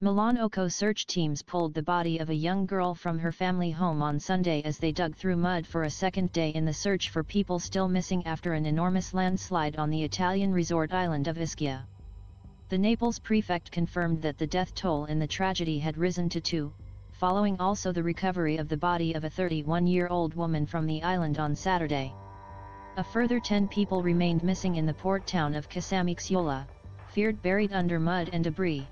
Milan search teams pulled the body of a young girl from her family home on Sunday as they dug through mud for a second day in the search for people still missing after an enormous landslide on the Italian resort island of Ischia. The Naples prefect confirmed that the death toll in the tragedy had risen to 2, following also the recovery of the body of a 31-year-old woman from the island on Saturday. A further 10 people remained missing in the port town of Casamicciola, feared buried under mud and debris.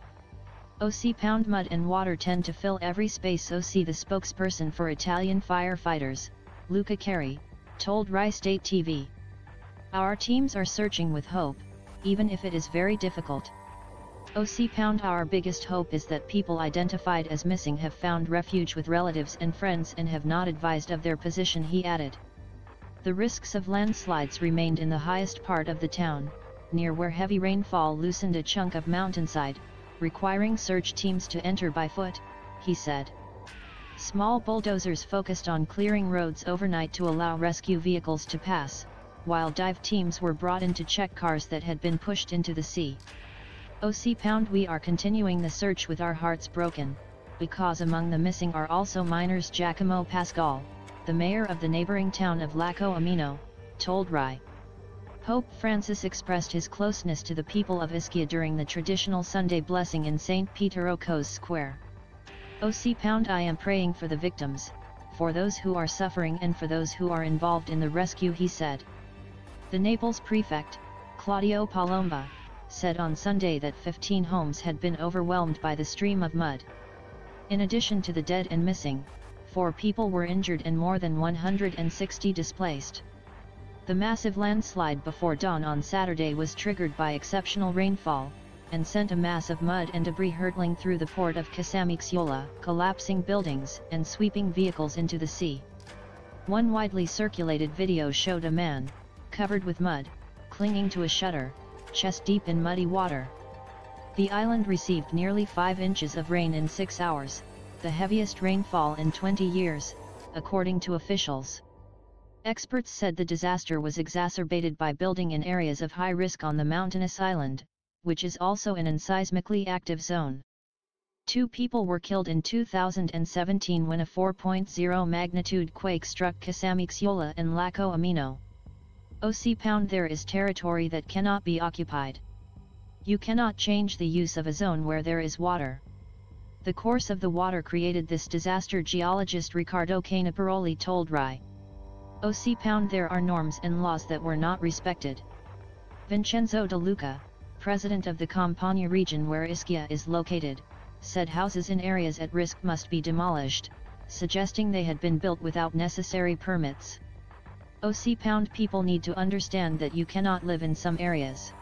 Mud and water tend to fill every space. The spokesperson for Italian firefighters, Luca Cari, told Rai State TV. Our teams are searching with hope, even if it is very difficult. Our biggest hope is that people identified as missing have found refuge with relatives and friends and have not advised of their position, he added. The risks of landslides remained in the highest part of the town, near where heavy rainfall loosened a chunk of mountainside, requiring search teams to enter by foot, he said. Small bulldozers focused on clearing roads overnight to allow rescue vehicles to pass, while dive teams were brought in to check cars that had been pushed into the sea. We are continuing the search with our hearts broken, because among the missing are also minors. Giacomo Pascal, the mayor of the neighboring town of Lacco Amino, told Rai. Pope Francis expressed his closeness to the people of Ischia during the traditional Sunday blessing in St. Peter Oco's Square. I am praying for the victims, for those who are suffering and for those who are involved in the rescue, he said. The Naples prefect, Claudio Palomba, said on Sunday that 15 homes had been overwhelmed by the stream of mud. In addition to the dead and missing, 4 people were injured and more than 160 displaced. The massive landslide before dawn on Saturday was triggered by exceptional rainfall, and sent a mass of mud and debris hurtling through the port of Casamicciola, collapsing buildings and sweeping vehicles into the sea. One widely circulated video showed a man, covered with mud, clinging to a shutter, chest deep in muddy water. The island received nearly 5 inches of rain in 6 hours, the heaviest rainfall in 20 years, according to officials. Experts said the disaster was exacerbated by building in areas of high risk on the mountainous island, which is also in an seismically active zone. 2 people were killed in 2017 when a 4.0 magnitude quake struck Casamicciola and Lacco Amino. There is territory that cannot be occupied. You cannot change the use of a zone where there is water. The course of the water created this disaster, geologist Riccardo Caniparoli told Rai. There are norms and laws that were not respected. Vincenzo De Luca, president of the Campania region where Ischia is located, said houses in areas at risk must be demolished, suggesting they had been built without necessary permits. People need to understand that you cannot live in some areas.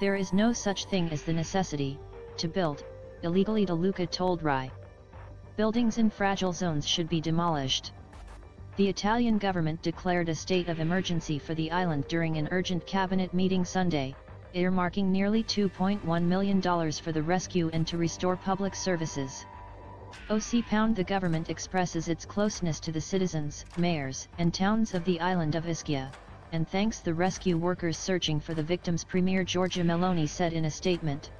There is no such thing as the necessity to build illegally, De Luca told Rai. Buildings in fragile zones should be demolished. The Italian government declared a state of emergency for the island during an urgent cabinet meeting Sunday, earmarking nearly $2.1 million for the rescue and to restore public services. The government expresses its closeness to the citizens, mayors, and towns of the island of Ischia, and thanks the rescue workers searching for the victims. Premier Giorgia Meloni said in a statement.